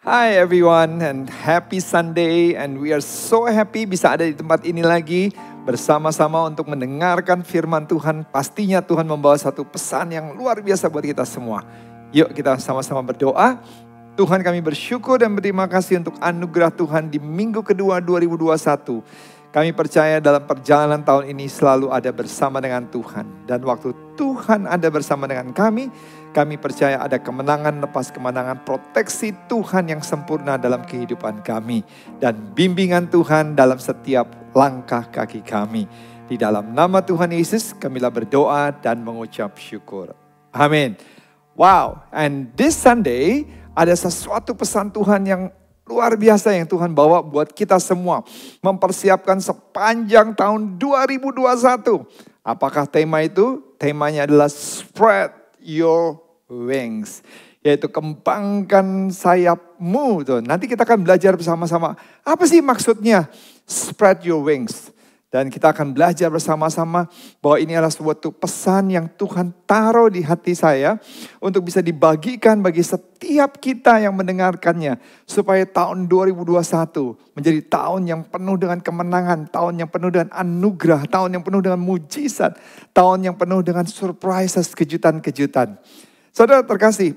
Hi everyone and happy Sunday, and we are so happy bisa ada di tempat ini lagi bersama-sama untuk mendengarkan firman Tuhan. Pastinya Tuhan membawa satu pesan yang luar biasa buat kita semua. Yuk kita sama-sama berdoa. Tuhan, kami bersyukur dan berterima kasih untuk anugerah Tuhan di minggu kedua 2021. Kami percaya dalam perjalanan tahun ini selalu ada bersama dengan Tuhan. Dan waktu Tuhan ada bersama dengan kami percaya ada kemenangan lepas kemenangan, proteksi Tuhan yang sempurna dalam kehidupan kami. Dan bimbingan Tuhan dalam setiap langkah kaki kami. Di dalam nama Tuhan Yesus kamilah berdoa dan mengucap syukur. Amin. Wow, and this Sunday ada sesuatu pesan Tuhan yang luar biasa yang Tuhan bawa buat kita semua. Mempersiapkan sepanjang tahun 2021. Apakah tema itu? Temanya adalah spread your wings. Yaitu kembangkan sayapmu. Nanti kita akan belajar bersama-sama. Apa sih maksudnya spread your wings? Dan kita akan belajar bersama-sama bahwa ini adalah suatu pesan yang Tuhan taruh di hati saya untuk bisa dibagikan bagi setiap kita yang mendengarkannya. Supaya tahun 2021 menjadi tahun yang penuh dengan kemenangan, tahun yang penuh dengan anugerah, tahun yang penuh dengan mujizat, tahun yang penuh dengan surprises, kejutan-kejutan. Saudara terkasih,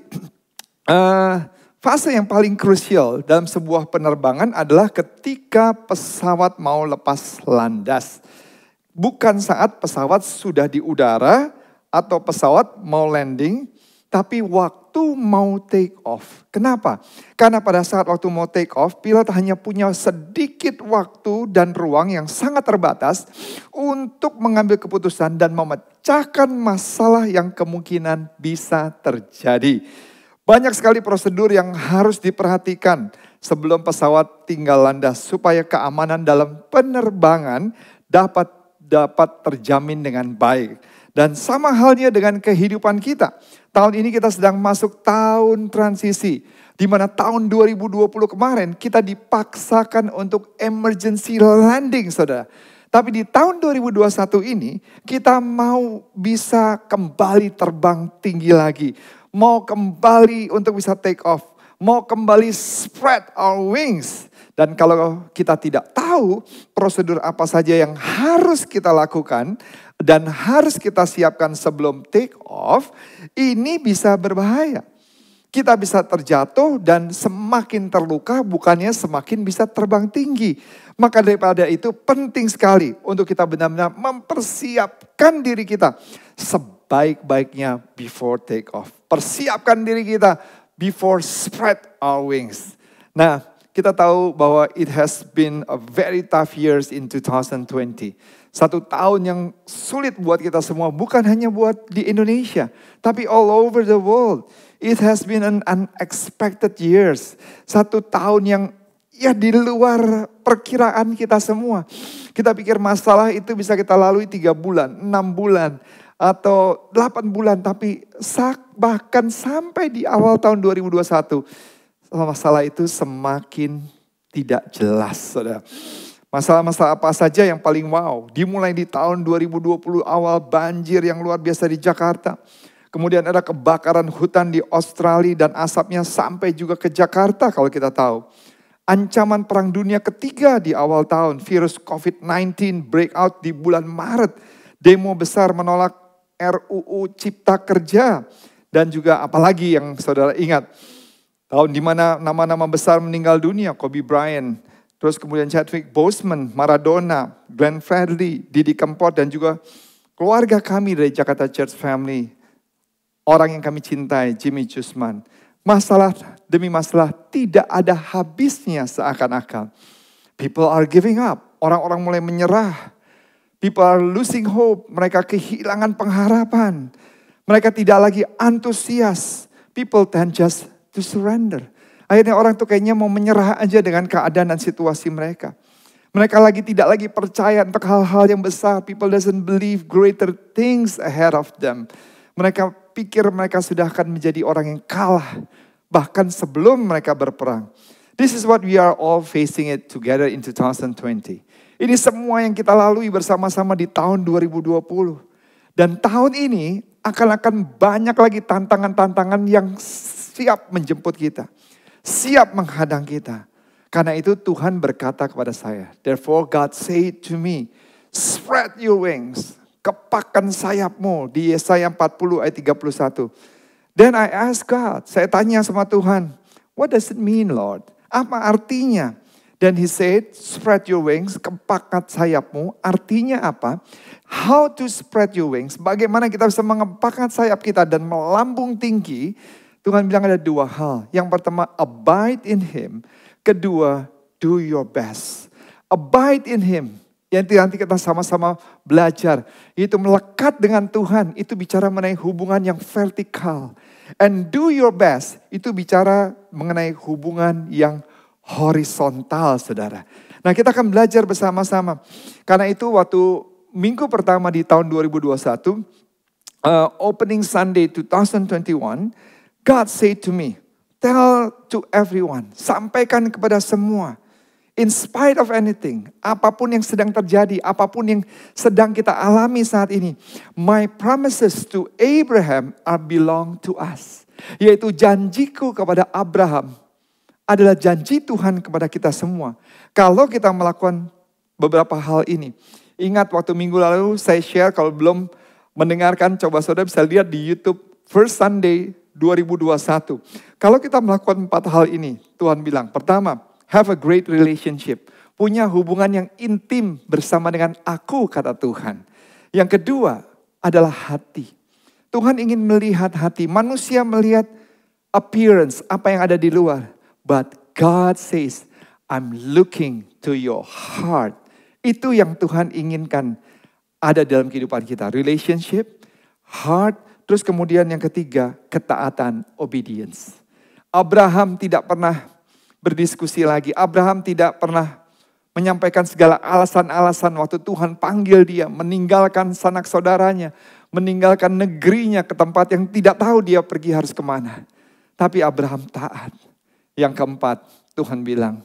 fase yang paling krusial dalam sebuah penerbangan adalah ketika pesawat mau lepas landas. Bukan saat pesawat sudah di udara atau pesawat mau landing, tapi waktu mau take off. Kenapa? Karena pada saat waktu mau take off, pilot hanya punya sedikit waktu dan ruang yang sangat terbatas untuk mengambil keputusan dan memecahkan masalah yang kemungkinan bisa terjadi. Banyak sekali prosedur yang harus diperhatikan sebelum pesawat tinggal landas supaya keamanan dalam penerbangan dapat terjamin dengan baik. Dan sama halnya dengan kehidupan kita. Tahun ini kita sedang masuk tahun transisi, di mana tahun 2020 kemarin kita dipaksakan untuk emergency landing, saudara. Tapi di tahun 2021 ini kita mau bisa kembali terbang tinggi lagi. Mau kembali untuk bisa take off. Mau kembali spread our wings. Dan kalau kita tidak tahu prosedur apa saja yang harus kita lakukan dan harus kita siapkan sebelum take off, ini bisa berbahaya. Kita bisa terjatuh dan semakin terluka, bukannya semakin bisa terbang tinggi. Maka daripada itu penting sekali untuk kita benar-benar mempersiapkan diri kita sebaik-baiknya before take off. Persiapkan diri kita before spread our wings. Nah, kita tahu bahwa it has been a very tough years in 2020. Satu tahun yang sulit buat kita semua, bukan hanya buat di Indonesia, tapi all over the world. It has been an unexpected years. Satu tahun yang di luar perkiraan kita semua. Kita pikir masalah itu bisa kita lalui 3 bulan, 6 bulan. Atau 8 bulan, tapi bahkan sampai di awal tahun 2021, masalah itu semakin tidak jelas, saudara. Masalah-masalah apa saja yang paling wow? Dimulai di tahun 2020 awal, banjir yang luar biasa di Jakarta. Kemudian ada kebakaran hutan di Australia dan asapnya sampai juga ke Jakarta kalau kita tahu. Ancaman perang dunia ketiga di awal tahun, virus COVID-19 breakout di bulan Maret. Demo besar menolak RUU Cipta Kerja. Dan juga apalagi yang saudara ingat. Tahun di mana nama-nama besar meninggal dunia. Kobe Bryant. Terus kemudian Chadwick Boseman, Maradona, Glenn Fredly, Didi Kempot. Dan juga keluarga kami dari Jakarta Church Family. Orang yang kami cintai, Jimmy Jusman. Masalah demi masalah tidak ada habisnya seakan-akan. People are giving up. Orang-orang mulai menyerah. People are losing hope. Mereka kehilangan pengharapan. Mereka tidak lagi antusias. People tend just to surrender. Akhirnya orang tuh kayaknya mau menyerah aja dengan keadaan dan situasi mereka. Mereka tidak lagi percaya untuk hal-hal yang besar. People doesn't believe greater things ahead of them. Mereka pikir mereka sudah akan menjadi orang yang kalah. Bahkan sebelum mereka berperang. This is what we are all facing it together in 2020. Ini semua yang kita lalui bersama-sama di tahun 2020. Dan tahun ini akan banyak lagi tantangan-tantangan yang siap menjemput kita. siap menghadang kita. Karena itu Tuhan berkata kepada saya, therefore God said to me, spread your wings, kepakkan sayapmu, di Yesaya 40 ayat 31. Then I ask God, saya tanya sama Tuhan, what does it mean Lord? Apa artinya? Then he said, spread your wings, kepakkan sayapmu, artinya apa? How to spread your wings, bagaimana kita bisa mengepakkan sayap kita dan melambung tinggi. Tuhan bilang ada dua hal. Yang pertama, abide in Him. Kedua, do your best. Abide in Him. Yang nanti kita sama-sama belajar. Itu melekat dengan Tuhan. Itu bicara mengenai hubungan yang vertikal. And do your best. Itu bicara mengenai hubungan yang horizontal, saudara. Nah, kita akan belajar bersama-sama. Karena itu waktu minggu pertama di tahun 2021, opening Sunday 2021, God said to me, tell to everyone, sampaikan kepada semua, in spite of anything, apapun yang sedang terjadi, apapun yang sedang kita alami saat ini, my promises to Abraham are belong to us. Yaitu janjiku kepada Abraham adalah janji Tuhan kepada kita semua. Kalau kita melakukan beberapa hal ini. Ingat waktu minggu lalu saya share, kalau belum mendengarkan, coba saudara bisa lihat di YouTube First Sunday 2021. Kalau kita melakukan 4 hal ini, Tuhan bilang, pertama, have a great relationship. Punya hubungan yang intim bersama dengan aku, kata Tuhan. Yang kedua adalah hati. Tuhan ingin melihat hati. Manusia melihat appearance, apa yang ada di luar. But God says, I'm looking to your heart. Itu yang Tuhan inginkan ada dalam kehidupan kita. Relationship, heart, terus kemudian yang ketiga, ketaatan, obedience. Abraham tidak pernah berdiskusi lagi. Abraham tidak pernah menyampaikan segala alasan-alasan waktu Tuhan panggil dia, meninggalkan sanak saudaranya, meninggalkan negerinya ke tempat yang tidak tahu dia pergi harus kemana. Tapi Abraham taat. Yang keempat, Tuhan bilang,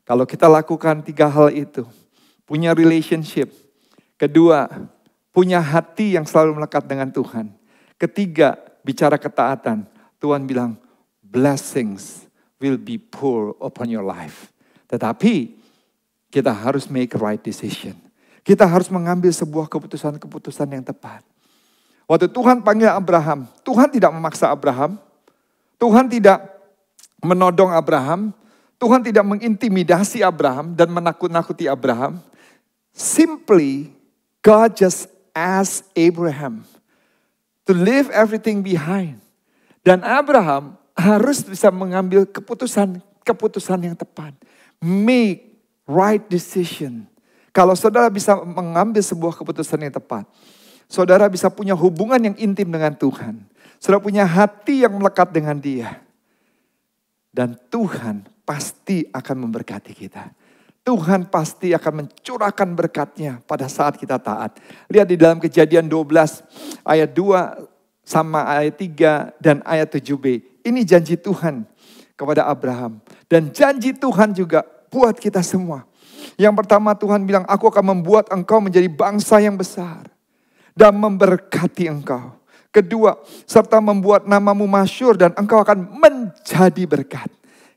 kalau kita lakukan 3 hal itu, punya relationship. Kedua, punya hati yang selalu melekat dengan Tuhan. Ketiga, bicara ketaatan. Tuhan bilang, blessings will be poured upon your life. Tetapi, kita harus make right decision. Kita harus mengambil sebuah keputusan-keputusan yang tepat. Waktu Tuhan panggil Abraham, Tuhan tidak memaksa Abraham. Tuhan tidak menodong Abraham. Tuhan tidak mengintimidasi Abraham dan menakut-nakuti Abraham. Simply, God just asked Abraham to leave everything behind. Dan Abraham harus bisa mengambil keputusan yang tepat. Make right decision. Kalau saudara bisa mengambil sebuah keputusan yang tepat, saudara bisa punya hubungan yang intim dengan Tuhan. Saudara punya hati yang melekat dengan Dia. Dan Tuhan pasti akan memberkati kita. Tuhan pasti akan mencurahkan berkat-Nya pada saat kita taat. Lihat di dalam Kejadian 12 ayat 2 sama ayat 3 dan ayat 7b. Ini janji Tuhan kepada Abraham. Dan janji Tuhan juga buat kita semua. Yang pertama Tuhan bilang, aku akan membuat engkau menjadi bangsa yang besar. Dan memberkati engkau. Kedua, serta membuat namamu masyhur dan engkau akan menjadi berkat.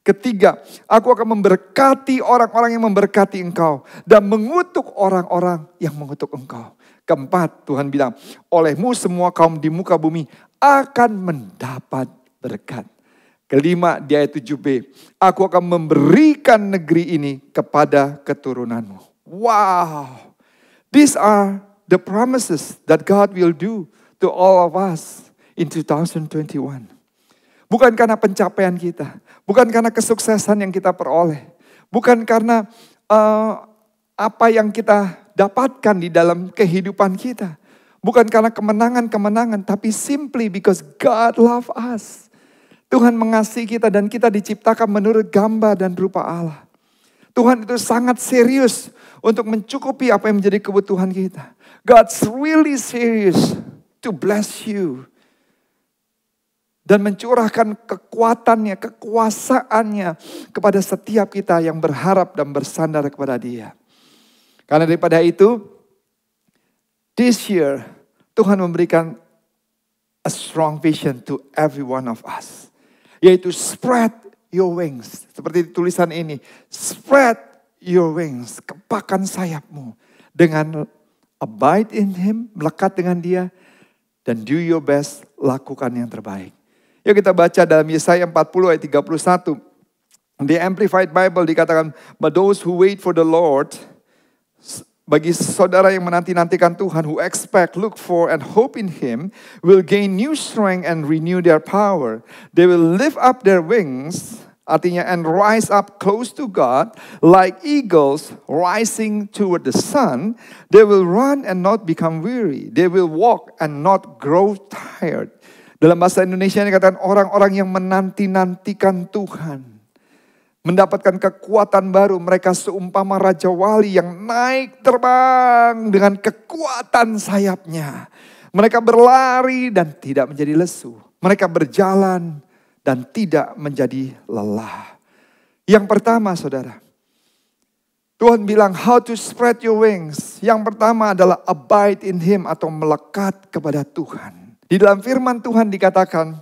Ketiga, aku akan memberkati orang-orang yang memberkati engkau. Dan mengutuk orang-orang yang mengutuk engkau. Keempat, Tuhan bilang, olehmu semua kaum di muka bumi akan mendapat berkat. Kelima, di ayat 7b, aku akan memberikan negeri ini kepada keturunanmu. Wow, these are the promises that God will do to all of us in 2021. Bukan karena pencapaian kita. Bukan karena kesuksesan yang kita peroleh. Bukan karena apa yang kita dapatkan di dalam kehidupan kita. Bukan karena kemenangan-kemenangan. Tapi simply because God love us. Tuhan mengasihi kita dan kita diciptakan menurut gambar dan rupa Allah. Tuhan itu sangat serius untuk mencukupi apa yang menjadi kebutuhan kita. God's really serious to bless you. Dan mencurahkan kekuatannya, kekuasaannya kepada setiap kita yang berharap dan bersandar kepada Dia. Karena daripada itu, this year Tuhan memberikan a strong vision to every one of us. Yaitu spread your wings. Seperti tulisan ini. Spread your wings. Kepakan sayapmu. Dengan abide in Him, melekat dengan Dia. Dan do your best, lakukan yang terbaik. Yuk kita baca dalam Yesaya 40 ayat 31. Di Amplified Bible dikatakan, but those who wait for the Lord, bagi saudara yang menanti-nantikan Tuhan, who expect, look for, and hope in Him, will gain new strength and renew their power. They will lift up their wings, artinya, and rise up close to God, like eagles rising toward the sun. They will run and not become weary. They will walk and not grow tired. Dalam bahasa Indonesia ini dikatakan orang-orang yang menanti-nantikan Tuhan. Mendapatkan kekuatan baru, mereka seumpama Raja Wali yang naik terbang dengan kekuatan sayapnya. Mereka berlari dan tidak menjadi lesu. Mereka berjalan dan tidak menjadi lelah. Yang pertama saudara, Tuhan bilang how to spread your wings. Yang pertama adalah abide in Him atau melekat kepada Tuhan. Di dalam firman Tuhan dikatakan,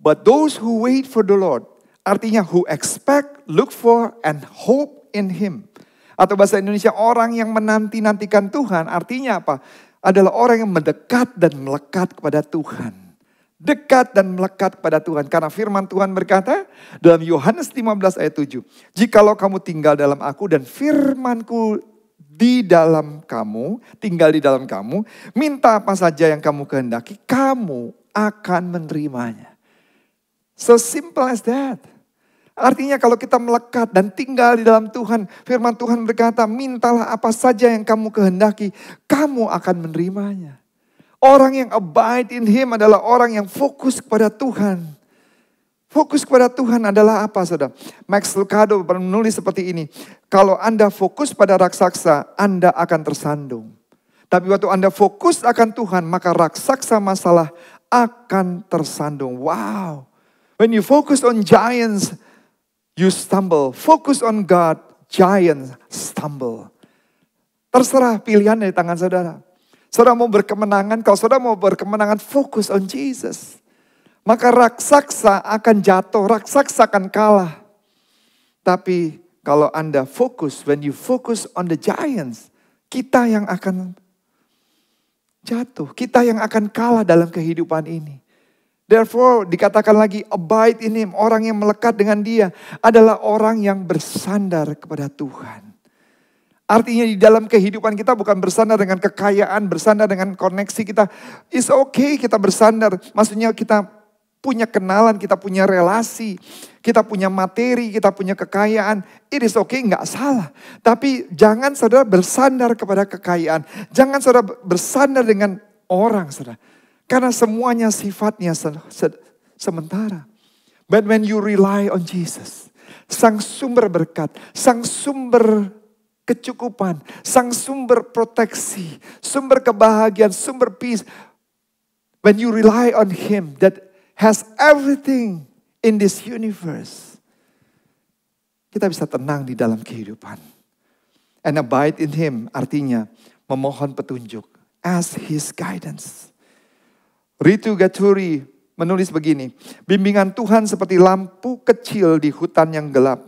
but those who wait for the Lord, artinya who expect, look for, and hope in Him. Atau bahasa Indonesia, orang yang menanti-nantikan Tuhan, artinya apa? Adalah orang yang mendekat dan melekat kepada Tuhan. Dekat dan melekat kepada Tuhan. Karena firman Tuhan berkata dalam Yohanes 15 ayat 7. Jikalau kamu tinggal dalam aku dan firmanku di dalam kamu, tinggal di dalam kamu, minta apa saja yang kamu kehendaki, kamu akan menerimanya. So simple as that. Artinya kalau kita melekat dan tinggal di dalam Tuhan, firman Tuhan berkata, mintalah apa saja yang kamu kehendaki, kamu akan menerimanya. Orang yang abide in Him adalah orang yang fokus kepada Tuhan. Fokus kepada Tuhan adalah apa, saudara? Max Lucado menulis seperti ini. Kalau Anda fokus pada raksasa, Anda akan tersandung. Tapi waktu Anda fokus akan Tuhan, maka raksasa masalah akan tersandung. Wow. When you focus on giants, you stumble. Focus on God, giants stumble. Terserah pilihan dari tangan saudara. Saudara mau berkemenangan, kalau saudara mau berkemenangan, fokus on Jesus. Maka raksasa akan jatuh, raksasa akan kalah. Tapi kalau Anda fokus, when you focus on the giants, kita yang akan jatuh. Kita yang akan kalah dalam kehidupan ini. Therefore dikatakan lagi, abide in Him. Orang yang melekat dengan Dia adalah orang yang bersandar kepada Tuhan. Artinya di dalam kehidupan kita bukan bersandar dengan kekayaan, bersandar dengan koneksi kita. It's okay kita bersandar. Maksudnya kita punya kenalan, kita punya relasi, kita punya materi, kita punya kekayaan. It is okay, nggak salah. Tapi jangan saudara bersandar kepada kekayaan. Jangan saudara bersandar dengan orang, saudara. Karena semuanya sifatnya sementara. But when you rely on Jesus, Sang sumber berkat, Sang sumber kecukupan, Sang sumber proteksi, sumber kebahagiaan, sumber peace. When you rely on Him that has everything in this universe, kita bisa tenang di dalam kehidupan. And abide in Him artinya memohon petunjuk. Ask His guidance. Ritu Gaturi menulis begini, bimbingan Tuhan seperti lampu kecil di hutan yang gelap.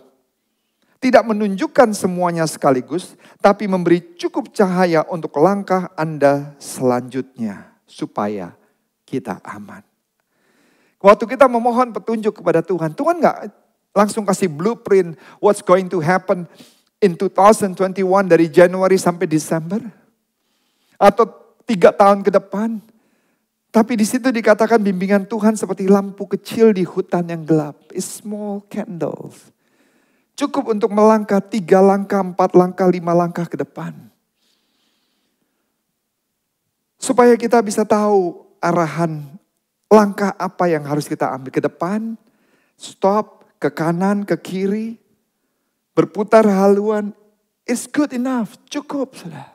Tidak menunjukkan semuanya sekaligus, tapi memberi cukup cahaya untuk langkah Anda selanjutnya, supaya kita aman. Waktu kita memohon petunjuk kepada Tuhan, Tuhan gak langsung kasih blueprint what's going to happen in 2021 dari Januari sampai Desember. Atau 3 tahun ke depan. Tapi di situ dikatakan bimbingan Tuhan seperti lampu kecil di hutan yang gelap. It's small candles. Cukup untuk melangkah 3 langkah, 4 langkah, 5 langkah ke depan. Supaya kita bisa tahu arahan langkah apa yang harus kita ambil ke depan. Stop, ke kanan, ke kiri. Berputar haluan. It's good enough, cukup sudah.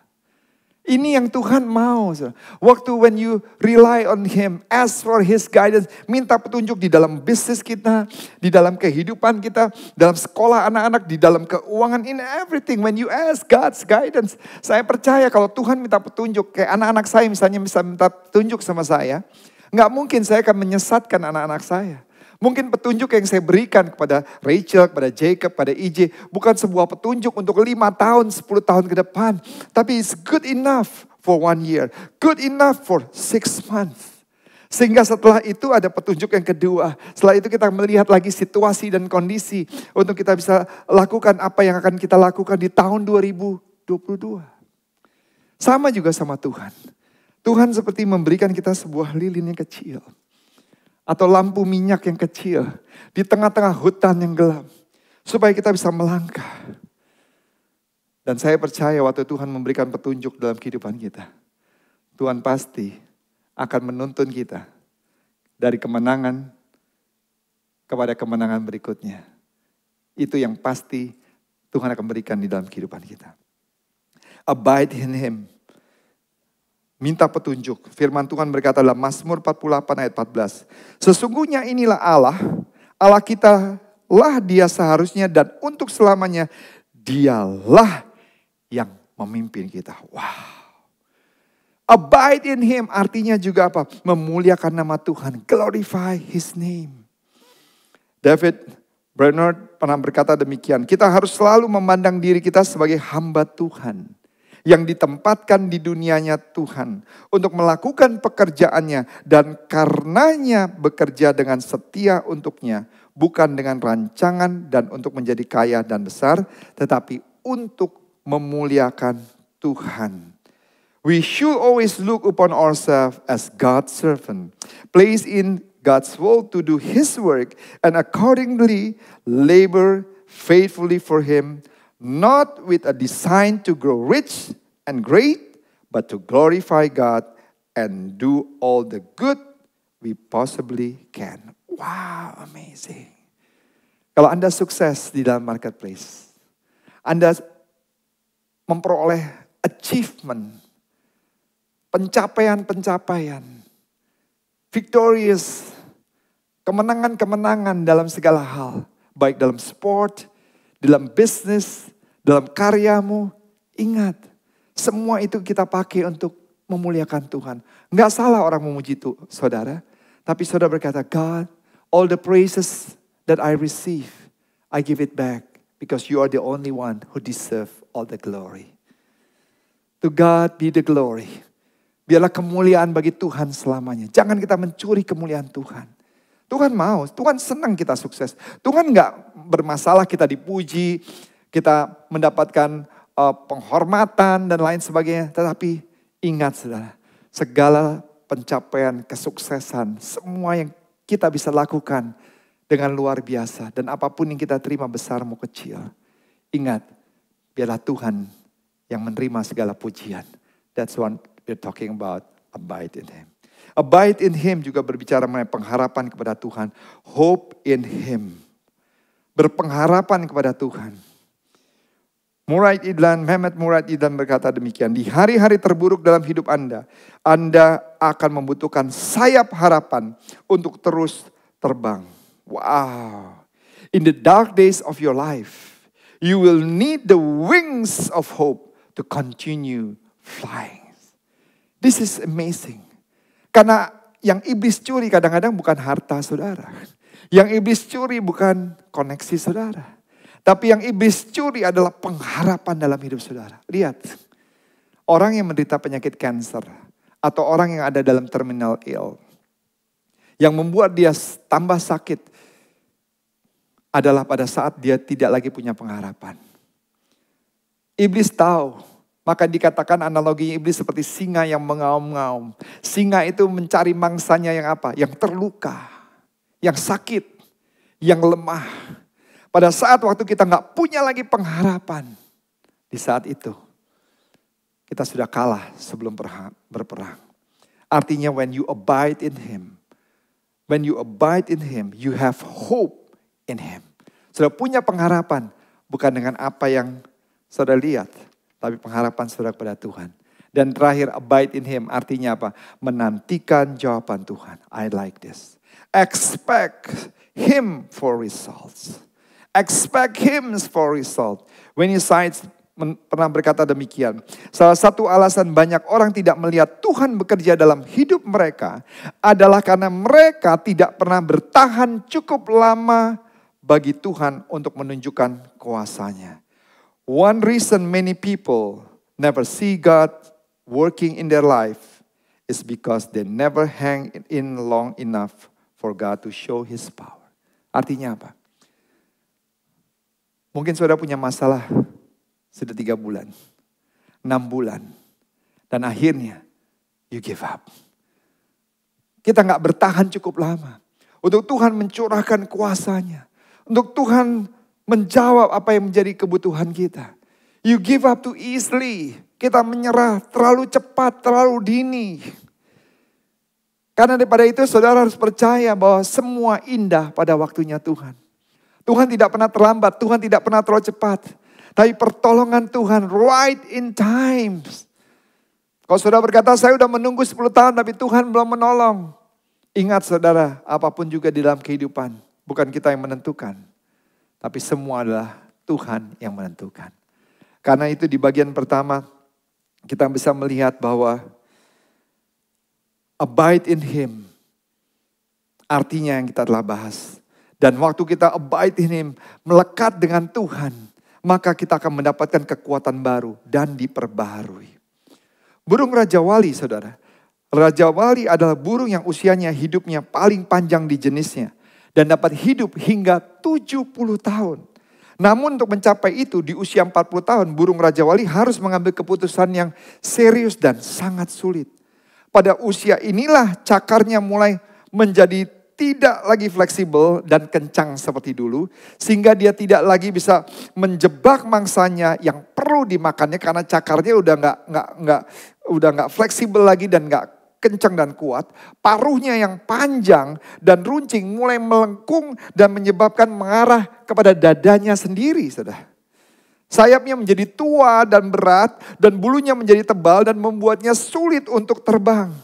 Ini yang Tuhan mau. Waktu when you rely on Him, ask for His guidance, minta petunjuk di dalam bisnis kita, di dalam kehidupan kita, dalam sekolah anak-anak, di dalam keuangan, in everything. When you ask God's guidance, saya percaya kalau Tuhan minta petunjuk, kayak anak-anak saya misalnya bisa minta petunjuk sama saya, nggak mungkin saya akan menyesatkan anak-anak saya. Mungkin petunjuk yang saya berikan kepada Rachel, kepada Jacob, kepada EJ bukan sebuah petunjuk untuk 5 tahun, 10 tahun ke depan. Tapi it's good enough for 1 year. Good enough for 6 months. Sehingga setelah itu ada petunjuk yang kedua. Setelah itu kita melihat lagi situasi dan kondisi untuk kita bisa lakukan apa yang akan kita lakukan di tahun 2022. Sama juga sama Tuhan. Tuhan seperti memberikan kita sebuah lilin yang kecil. Atau lampu minyak yang kecil di tengah-tengah hutan yang gelap. Supaya kita bisa melangkah. Dan saya percaya waktu Tuhan memberikan petunjuk dalam kehidupan kita. Tuhan pasti akan menuntun kita dari kemenangan kepada kemenangan berikutnya. Itu yang pasti Tuhan akan berikan di dalam kehidupan kita. Abide in Him. Minta petunjuk. Firman Tuhan berkata dalam Mazmur 48 ayat 14. Sesungguhnya inilah Allah. Allah kita lah Dia seharusnya dan untuk selamanya. Dialah yang memimpin kita. Wow. Abide in Him artinya juga apa? Memuliakan nama Tuhan. Glorify His name. David Bernard pernah berkata demikian. Kita harus selalu memandang diri kita sebagai hamba Tuhan. Yang ditempatkan di dunianya Tuhan. Untuk melakukan pekerjaannya. Dan karenanya bekerja dengan setia untuknya. Bukan dengan rancangan dan untuk menjadi kaya dan besar. Tetapi untuk memuliakan Tuhan. We should always look upon ourselves as God's servant. Placed in God's will to do His work. And accordingly labor faithfully for Him. Not with a design to grow rich and great, but to glorify God and do all the good we possibly can. Wow, amazing. Kalau Anda sukses di dalam marketplace, Anda memperoleh achievement, pencapaian-pencapaian, victorious, kemenangan-kemenangan dalam segala hal, baik dalam sport, dalam bisnis, dalam karyamu, ingat, semua itu kita pakai untuk memuliakan Tuhan. Enggak salah orang memuji saudara, tapi saudara berkata, God, all the praises that I receive, I give it back because you are the only one who deserve all the glory. To God be the glory. Biarlah kemuliaan bagi Tuhan selamanya. Jangan kita mencuri kemuliaan Tuhan. Tuhan mau, Tuhan senang kita sukses. Tuhan enggak bermasalah kita dipuji, kita mendapatkan penghormatan dan lain sebagainya. Tetapi ingat saudara, segala pencapaian, kesuksesan, semua yang kita bisa lakukan dengan luar biasa. Dan apapun yang kita terima besar mau kecil. Ingat, biarlah Tuhan yang menerima segala pujian. That's what we're talking about, abide in Him. Abide in Him juga berbicara mengenai pengharapan kepada Tuhan. Hope in Him. Berpengharapan kepada Tuhan. Mehmet Murad Idlan berkata demikian. Di hari-hari terburuk dalam hidup Anda, Anda akan membutuhkan sayap harapan untuk terus terbang. Wow. In the dark days of your life, you will need the wings of hope to continue flying. This is amazing. Karena yang iblis curi kadang-kadang bukan harta saudara. Yang iblis curi bukan koneksi saudara. Tapi yang iblis curi adalah pengharapan dalam hidup saudara. Lihat, orang yang menderita penyakit kanker atau orang yang ada dalam terminal ill, yang membuat dia tambah sakit adalah pada saat dia tidak lagi punya pengharapan. Iblis tahu. Maka dikatakan analogi iblis seperti singa yang mengaum-ngaum. Singa itu mencari mangsanya yang apa? Yang terluka, yang sakit, yang lemah. Pada saat waktu kita gak punya lagi pengharapan. Di saat itu, kita sudah kalah sebelum berperang. Artinya when you abide in Him. When you abide in Him, you have hope in Him. Sudah punya pengharapan. Bukan dengan apa yang saudara lihat. Tapi pengharapan saudara kepada Tuhan. Dan terakhir, abide in Him artinya apa? Menantikan jawaban Tuhan. I like this. Expect Him for results. Expect Him for results. When you pernah berkata demikian. Salah satu alasan banyak orang tidak melihat Tuhan bekerja dalam hidup mereka adalah karena mereka tidak pernah bertahan cukup lama bagi Tuhan untuk menunjukkan kuasa-Nya. One reason many people never see God working in their life is because they never hang in long enough for God to show His power. Artinya apa? Mungkin saudara punya masalah sudah 3 bulan, 6 bulan. Dan akhirnya, you give up. Kita gak bertahan cukup lama. Untuk Tuhan mencurahkan kuasa-Nya. Untuk Tuhan menjawab apa yang menjadi kebutuhan kita. You give up too easily. Kita menyerah terlalu cepat, terlalu dini. Karena daripada itu saudara harus percaya bahwa semua indah pada waktunya Tuhan. Tuhan tidak pernah terlambat, Tuhan tidak pernah terlalu cepat. Tapi pertolongan Tuhan right in times. Kalau saudara berkata, saya sudah menunggu 10 tahun tapi Tuhan belum menolong. Ingat saudara, apapun juga di dalam kehidupan, bukan kita yang menentukan. Tapi semua adalah Tuhan yang menentukan. Karena itu di bagian pertama, kita bisa melihat bahwa abide in Him. Artinya yang kita telah bahas. Dan waktu kita abide in Him, melekat dengan Tuhan, maka kita akan mendapatkan kekuatan baru dan diperbaharui. Burung Raja Wali, saudara. Raja Wali adalah burung yang usianya hidupnya paling panjang di jenisnya. Dan dapat hidup hingga 70 tahun. Namun untuk mencapai itu di usia 40 tahun, burung Raja Wali harus mengambil keputusan yang serius dan sangat sulit. Pada usia inilah cakarnya mulai menjadi tidak lagi fleksibel dan kencang seperti dulu. Sehingga dia tidak lagi bisa menjebak mangsanya yang perlu dimakannya. Karena cakarnya udah nggak fleksibel lagi dan nggak kencang dan kuat. Paruhnya yang panjang dan runcing mulai melengkung dan menyebabkan mengarah kepada dadanya sendiri. Saudara. Sayapnya menjadi tua dan berat dan bulunya menjadi tebal dan membuatnya sulit untuk terbang.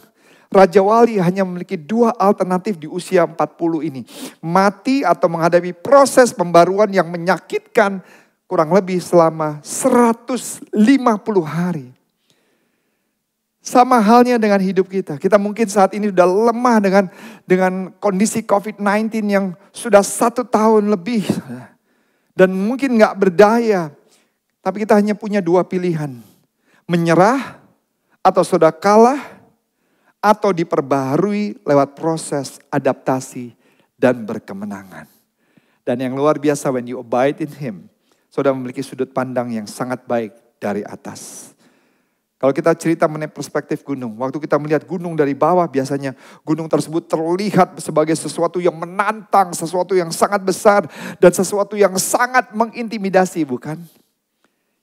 Raja Wali hanya memiliki 2 alternatif di usia 40 ini. Mati atau menghadapi proses pembaruan yang menyakitkan kurang lebih selama 150 hari. Sama halnya dengan hidup kita. Kita mungkin saat ini sudah lemah dengan kondisi COVID-19 yang sudah 1 tahun lebih. Dan mungkin gak berdaya. Tapi kita hanya punya 2 pilihan. Menyerah atau sudah kalah. Atau diperbaharui lewat proses adaptasi dan berkemenangan. Dan yang luar biasa, when you abide in Him, saudara memiliki sudut pandang yang sangat baik dari atas. Kalau kita cerita mengenai perspektif gunung, waktu kita melihat gunung dari bawah, biasanya gunung tersebut terlihat sebagai sesuatu yang menantang, sesuatu yang sangat besar, dan sesuatu yang sangat mengintimidasi, bukan?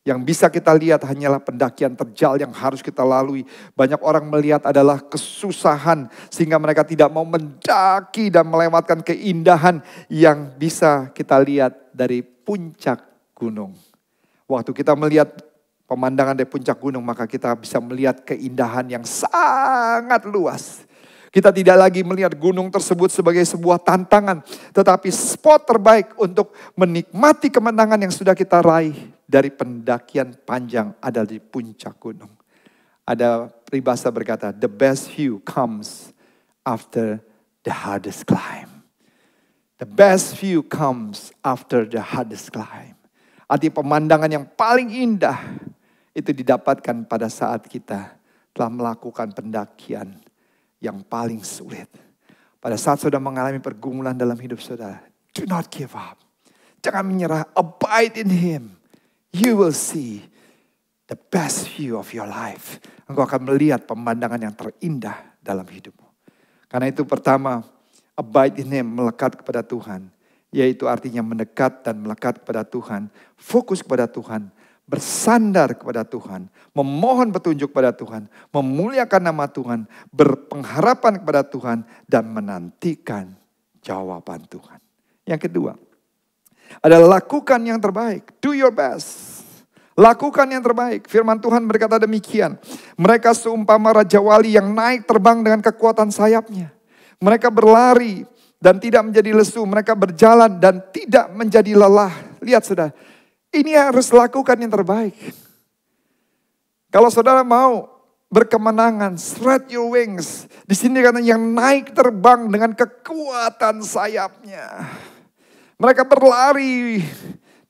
Yang bisa kita lihat hanyalah pendakian terjal yang harus kita lalui. Banyak orang melihat adalah kesusahan sehingga mereka tidak mau mendaki dan melewatkan keindahan yang bisa kita lihat dari puncak gunung. Waktu kita melihat pemandangan dari puncak gunung, maka kita bisa melihat keindahan yang sangat luas. Kita tidak lagi melihat gunung tersebut sebagai sebuah tantangan, tetapi spot terbaik untuk menikmati kemenangan yang sudah kita raih dari pendakian panjang adalah di puncak gunung. Ada peribahasa berkata, the best view comes after the hardest climb. The best view comes after the hardest climb. Arti pemandangan yang paling indah itu didapatkan pada saat kita telah melakukan pendakian yang paling sulit. Pada saat saudara mengalami pergumulan dalam hidup saudara, do not give up. Jangan menyerah, abide in Him. You will see the best view of your life. Engkau akan melihat pemandangan yang terindah dalam hidupmu. Karena itu pertama, abide in Him, melekat kepada Tuhan. Yaitu artinya mendekat dan melekat kepada Tuhan. Fokus kepada Tuhan. Bersandar kepada Tuhan, memohon petunjuk kepada Tuhan, memuliakan nama Tuhan, berpengharapan kepada Tuhan, dan menantikan jawaban Tuhan. Yang kedua, adalah lakukan yang terbaik. Do your best. Lakukan yang terbaik. Firman Tuhan berkata demikian. Mereka seumpama Raja Wali yang naik terbang dengan kekuatan sayapnya. Mereka berlari dan tidak menjadi lesu. Mereka berjalan dan tidak menjadi lelah. Lihat saudara. Ini harus lakukan yang terbaik. Kalau saudara mau berkemenangan, spread your wings. Di sini kan yang naik terbang dengan kekuatan sayapnya. Mereka berlari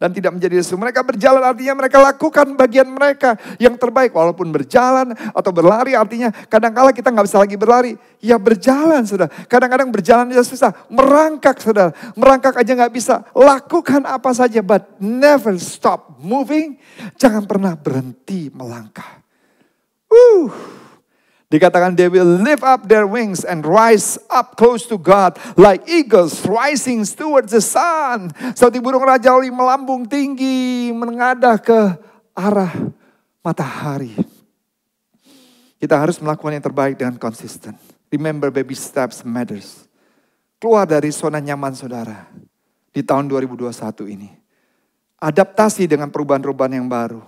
dan tidak menjadi lesu. Mereka berjalan artinya mereka lakukan bagian mereka yang terbaik. Walaupun berjalan atau berlari artinya kadang-kala kita nggak bisa lagi berlari. Ya berjalan saudara. Kadang-kadang berjalan aja susah. Merangkak saudara. Merangkak aja nggak bisa. Lakukan apa saja but never stop moving. Jangan pernah berhenti melangkah. Dikatakan they will lift up their wings and rise up close to God like eagles rising towards the sun. Seperti burung rajauli melambung tinggi menengadah ke arah matahari. Kita harus melakukan yang terbaik dengan konsisten. Remember baby steps matters. Keluar dari zona nyaman saudara di tahun 2021 ini. Adaptasi dengan perubahan-perubahan yang baru.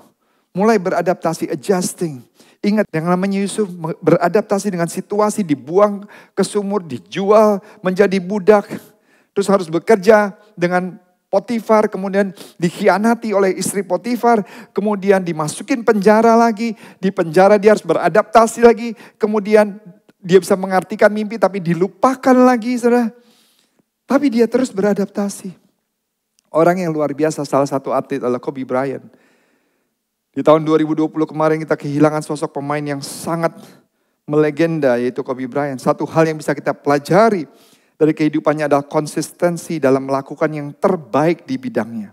Mulai beradaptasi, adjusting. Ingat yang namanya Yusuf beradaptasi dengan situasi, dibuang ke sumur, dijual menjadi budak. Terus harus bekerja dengan Potifar, kemudian dikhianati oleh istri Potifar. Kemudian dimasukin penjara lagi, di penjara dia harus beradaptasi lagi. Kemudian dia bisa mengartikan mimpi tapi dilupakan lagi saudara. Tapi dia terus beradaptasi. Orang yang luar biasa salah satu atlet adalah Kobe Bryant. Di tahun 2020 kemarin kita kehilangan sosok pemain yang sangat melegenda yaitu Kobe Bryant. Satu hal yang bisa kita pelajari dari kehidupannya adalah konsistensi dalam melakukan yang terbaik di bidangnya.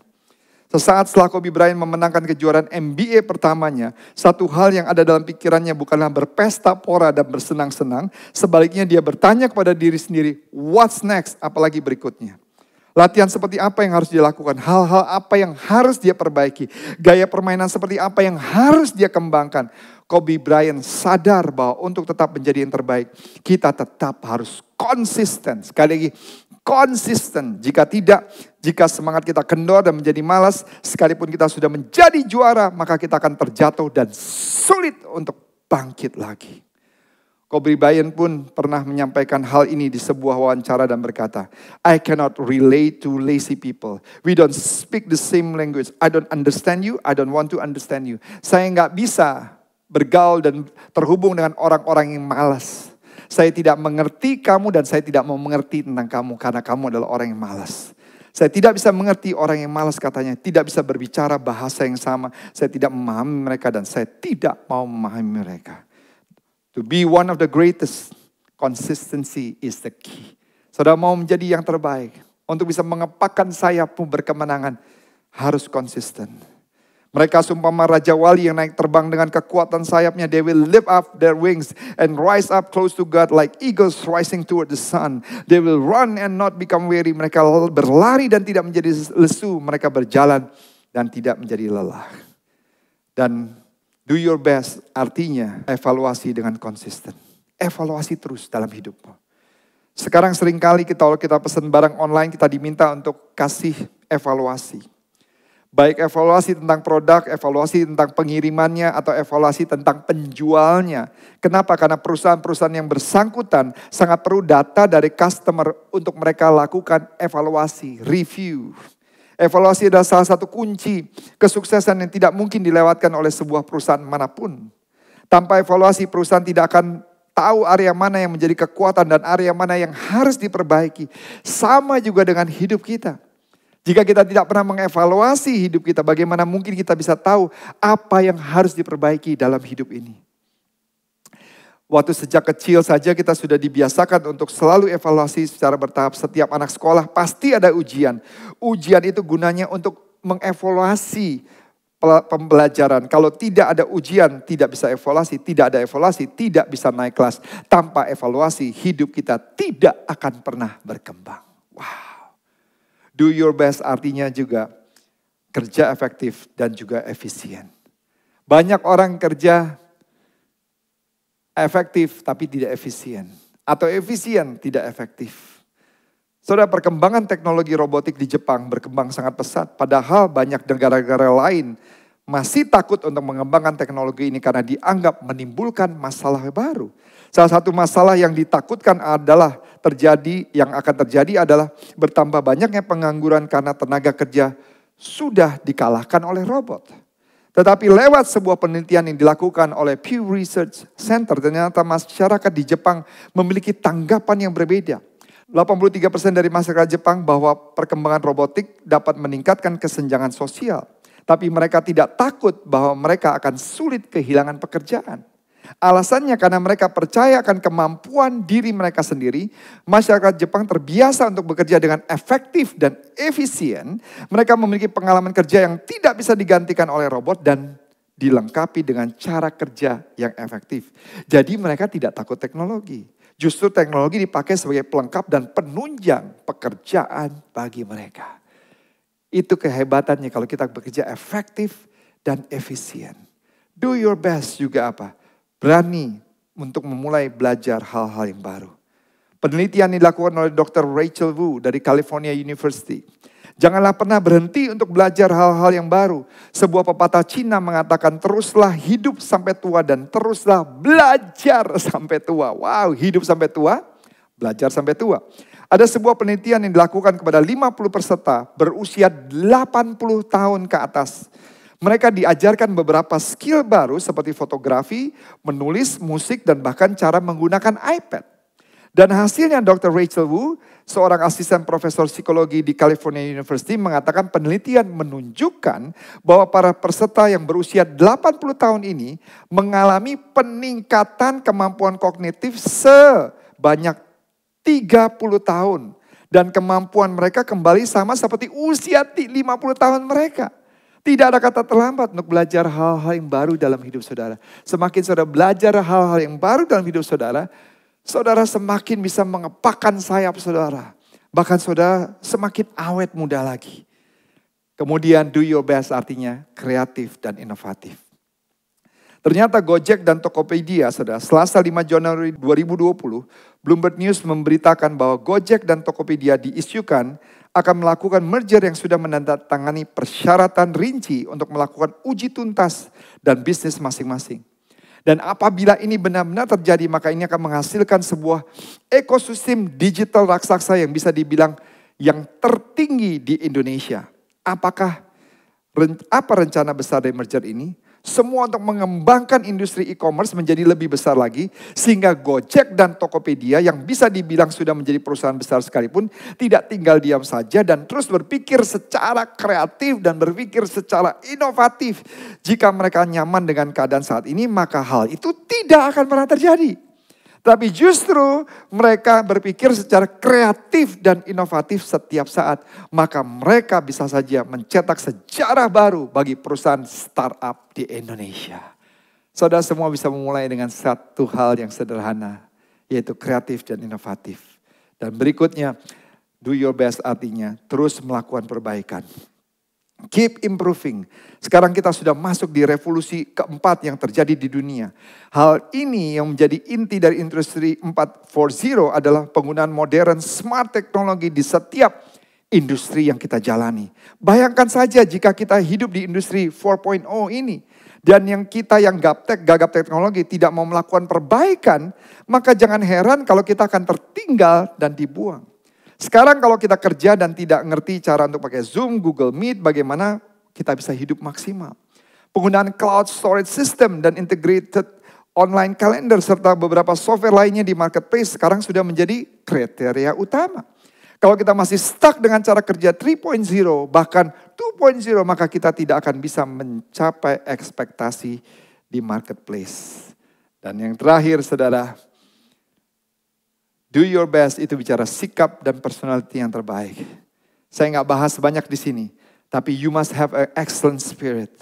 Sesaat setelah Kobe Bryant memenangkan kejuaraan NBA pertamanya, satu hal yang ada dalam pikirannya bukanlah berpesta pora dan bersenang-senang. Sebaliknya dia bertanya kepada diri sendiri, what's next? Apalagi berikutnya. Latihan seperti apa yang harus dilakukan, hal-hal apa yang harus dia perbaiki, gaya permainan seperti apa yang harus dia kembangkan. Kobe Bryant sadar bahwa untuk tetap menjadi yang terbaik, kita tetap harus konsisten. Sekali lagi, konsisten. Jika tidak, jika semangat kita kendor dan menjadi malas, sekalipun kita sudah menjadi juara, maka kita akan terjatuh dan sulit untuk bangkit lagi. Kobe Bryant pun pernah menyampaikan hal ini di sebuah wawancara dan berkata, I cannot relate to lazy people. We don't speak the same language. I don't understand you. I don't want to understand you. Saya nggak bisa bergaul dan terhubung dengan orang-orang yang malas. Saya tidak mengerti kamu dan saya tidak mau mengerti tentang kamu karena kamu adalah orang yang malas. Saya tidak bisa mengerti orang yang malas katanya. Tidak bisa berbicara bahasa yang sama. Saya tidak memahami mereka dan saya tidak mau memahami mereka. To be one of the greatest, consistency is the key. Saudara mau menjadi yang terbaik. Untuk bisa mengepakkan sayapmu berkemenangan, harus konsisten. Mereka seumpama raja wali yang naik terbang dengan kekuatan sayapnya. They will lift up their wings and rise up close to God like eagles rising toward the sun. They will run and not become weary. Mereka berlari dan tidak menjadi lesu. Mereka berjalan dan tidak menjadi lelah. Dan do your best artinya evaluasi dengan konsisten. Evaluasi terus dalam hidupmu. Sekarang seringkali kalau kita pesan barang online kita diminta untuk kasih evaluasi. Baik evaluasi tentang produk, evaluasi tentang pengirimannya, atau evaluasi tentang penjualnya. Kenapa? Karena perusahaan-perusahaan yang bersangkutan sangat perlu data dari customer untuk mereka lakukan evaluasi, review. Evaluasi adalah salah satu kunci kesuksesan yang tidak mungkin dilewatkan oleh sebuah perusahaan manapun. Tanpa evaluasi perusahaan tidak akan tahu area mana yang menjadi kekuatan dan area mana yang harus diperbaiki. Sama juga dengan hidup kita. Jika kita tidak pernah mengevaluasi hidup kita, bagaimana mungkin kita bisa tahu apa yang harus diperbaiki dalam hidup ini. Waktu sejak kecil saja kita sudah dibiasakan untuk selalu evaluasi secara bertahap. Setiap anak sekolah pasti ada ujian. Ujian itu gunanya untuk mengevaluasi pembelajaran. Kalau tidak ada ujian, tidak bisa evaluasi. Tidak ada evaluasi, tidak bisa naik kelas. Tanpa evaluasi, hidup kita tidak akan pernah berkembang. Wow. Do your best artinya juga kerja efektif dan juga efisien. Banyak orang kerja efektif tapi tidak efisien. Atau efisien tidak efektif. Saudara, perkembangan teknologi robotik di Jepang berkembang sangat pesat. Padahal banyak negara-negara lain masih takut untuk mengembangkan teknologi ini karena dianggap menimbulkan masalah baru. Salah satu masalah yang ditakutkan adalah akan terjadi adalah bertambah banyaknya pengangguran karena tenaga kerja sudah dikalahkan oleh robot. Tetapi lewat sebuah penelitian yang dilakukan oleh Pew Research Center, ternyata masyarakat di Jepang memiliki tanggapan yang berbeda. 83% dari masyarakat Jepang bahwa perkembangan robotik dapat meningkatkan kesenjangan sosial. Tapi mereka tidak takut bahwa mereka akan sulit kehilangan pekerjaan. Alasannya karena mereka percaya akan kemampuan diri mereka sendiri. Masyarakat Jepang terbiasa untuk bekerja dengan efektif dan efisien. Mereka memiliki pengalaman kerja yang tidak bisa digantikan oleh robot dan dilengkapi dengan cara kerja yang efektif. Jadi mereka tidak takut teknologi. Justru teknologi dipakai sebagai pelengkap dan penunjang pekerjaan bagi mereka. Itu kehebatannya kalau kita bekerja efektif dan efisien. Do your best juga apa? Berani untuk memulai belajar hal-hal yang baru. Penelitian dilakukan oleh Dr. Rachel Wu dari California University. Janganlah pernah berhenti untuk belajar hal-hal yang baru. Sebuah pepatah Cina mengatakan teruslah hidup sampai tua dan teruslah belajar sampai tua. Wow, hidup sampai tua, belajar sampai tua. Ada sebuah penelitian yang dilakukan kepada 50 peserta berusia 80 tahun ke atas. Mereka diajarkan beberapa skill baru seperti fotografi, menulis, musik, dan bahkan cara menggunakan iPad. Dan hasilnya Dr. Rachel Wu, seorang asisten profesor psikologi di California University, mengatakan penelitian menunjukkan bahwa para peserta yang berusia 80 tahun ini mengalami peningkatan kemampuan kognitif sebanyak 30 tahun. Dan kemampuan mereka kembali sama seperti usia 50 tahun mereka. Tidak ada kata terlambat untuk belajar hal-hal yang baru dalam hidup saudara. Semakin saudara belajar hal-hal yang baru dalam hidup saudara, saudara semakin bisa mengepakkan sayap saudara. Bahkan saudara semakin awet muda lagi. Kemudian do your best artinya kreatif dan inovatif. Ternyata Gojek dan Tokopedia, saudara, Selasa 5 Januari 2020, Bloomberg News memberitakan bahwa Gojek dan Tokopedia diisukan akan melakukan merger yang sudah menandatangani persyaratan rinci untuk melakukan uji tuntas dan bisnis masing-masing. Dan apabila ini benar-benar terjadi, maka ini akan menghasilkan sebuah ekosistem digital raksasa yang bisa dibilang yang tertinggi di Indonesia. Apa rencana besar dari merger ini? Semua untuk mengembangkan industri e-commerce menjadi lebih besar lagi. Sehingga Gojek dan Tokopedia yang bisa dibilang sudah menjadi perusahaan besar sekalipun tidak tinggal diam saja dan terus berpikir secara kreatif dan berpikir secara inovatif. Jika mereka nyaman dengan keadaan saat ini, maka hal itu tidak akan pernah terjadi. Tapi justru mereka berpikir secara kreatif dan inovatif setiap saat. Maka mereka bisa saja mencetak sejarah baru bagi perusahaan startup di Indonesia. Saudara semua bisa memulai dengan satu hal yang sederhana, yaitu kreatif dan inovatif. Dan berikutnya, do your best artinya terus melakukan perbaikan. Keep improving. Sekarang kita sudah masuk di revolusi keempat yang terjadi di dunia. Hal ini yang menjadi inti dari industri 4.0 adalah penggunaan modern smart teknologi di setiap industri yang kita jalani. Bayangkan saja jika kita hidup di industri 4.0 ini. Dan yang kita yang gagap teknologi tidak mau melakukan perbaikan, maka jangan heran kalau kita akan tertinggal dan dibuang. Sekarang kalau kita kerja dan tidak ngerti cara untuk pakai Zoom, Google Meet, bagaimana kita bisa hidup maksimal. Penggunaan cloud storage system dan integrated online calendar serta beberapa software lainnya di marketplace sekarang sudah menjadi kriteria utama. Kalau kita masih stuck dengan cara kerja 3.0 bahkan 2.0 maka kita tidak akan bisa mencapai ekspektasi di marketplace. Dan yang terakhir saudara, do your best itu bicara sikap dan personality yang terbaik. Saya nggak bahas banyak di sini. Tapi you must have an excellent spirit.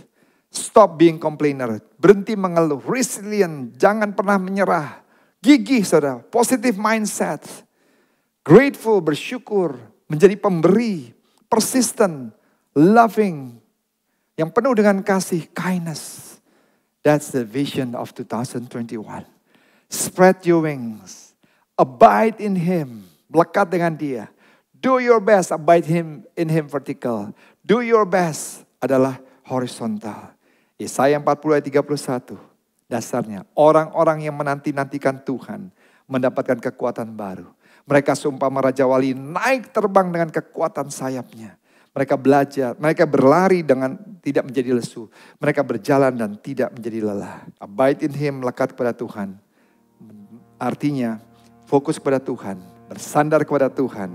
Stop being complainer. Berhenti mengeluh. Resilient. Jangan pernah menyerah. Gigih saudara. Positive mindset. Grateful, bersyukur. Menjadi pemberi. Persistent. Loving. Yang penuh dengan kasih. Kindness. That's the vision of 2021. Spread your wings. Abide in Him, melekat dengan Dia. Do your best, abide in Him vertical. Do your best adalah horizontal. Yesaya 40 ayat 31. Dasarnya orang-orang yang menanti-nantikan Tuhan mendapatkan kekuatan baru. Mereka seumpama Raja Wali naik terbang dengan kekuatan sayapnya. Mereka belajar, mereka berlari dengan tidak menjadi lesu. Mereka berjalan dan tidak menjadi lelah. Abide in Him, melekat kepada Tuhan. Artinya fokus kepada Tuhan, bersandar kepada Tuhan,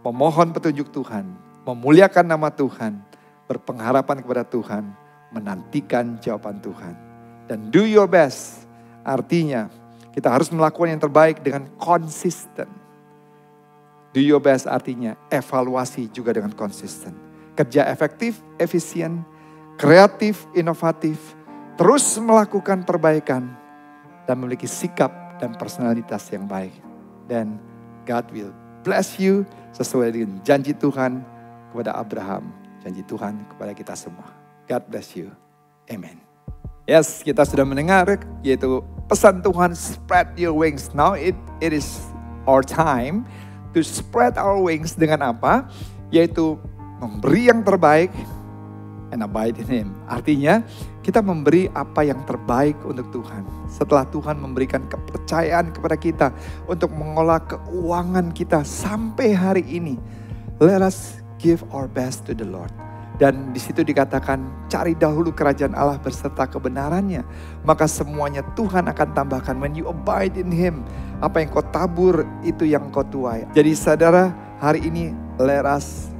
memohon petunjuk Tuhan, memuliakan nama Tuhan, berpengharapan kepada Tuhan, menantikan jawaban Tuhan. Dan do your best, artinya kita harus melakukan yang terbaik dengan konsisten. Do your best artinya evaluasi juga dengan konsisten. Kerja efektif, efisien, kreatif, inovatif, terus melakukan perbaikan, dan memiliki sikap dan personalitas yang baik. Dan God will bless you sesuai dengan janji Tuhan kepada Abraham, janji Tuhan kepada kita semua. God bless you. Amen. Yes, kita sudah mendengar yaitu pesan Tuhan, spread your wings. Now it is our time to spread our wings dengan apa? Yaitu memberi yang terbaik and abide in Him. Artinya kita memberi apa yang terbaik untuk Tuhan. Setelah Tuhan memberikan kepercayaan kepada kita untuk mengolah keuangan kita sampai hari ini, let us give our best to the Lord. Dan di situ dikatakan, cari dahulu kerajaan Allah berserta kebenarannya, maka semuanya Tuhan akan tambahkan. When you abide in Him, apa yang kau tabur itu yang kau tuai. Jadi saudara, hari ini let us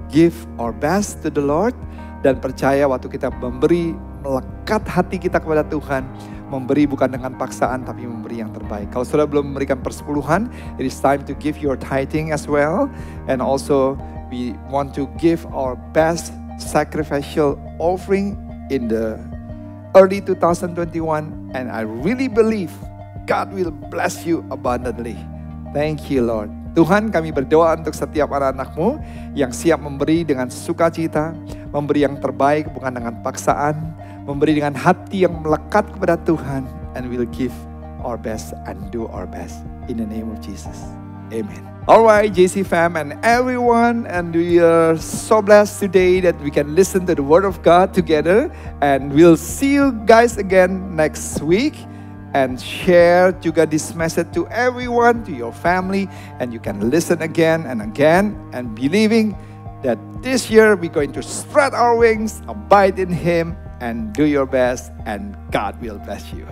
give our best to the Lord, dan percaya waktu kita memberi, melekat hati kita kepada Tuhan, memberi bukan dengan paksaan tapi memberi yang terbaik. Kalau saudara belum memberikan persepuluhan, it is time to give your tithing as well, and also we want to give our best sacrificial offering in the early 2021, and I really believe God will bless you abundantly. Thank you, Lord. Tuhan, kami berdoa untuk setiap anak-anak-Mu yang siap memberi dengan sukacita, memberi yang terbaik bukan dengan paksaan, memberi dengan hati yang melekat kepada Tuhan, and we'll give our best and do our best in the name of Jesus. Amen. Alright, JC fam and everyone, and we are so blessed today that we can listen to the Word of God together, and we'll see you guys again next week, and share juga this message to everyone, to your family, and you can listen again and again, and believing that this year we're going to spread our wings, abide in Him, and do your best, and God will bless you.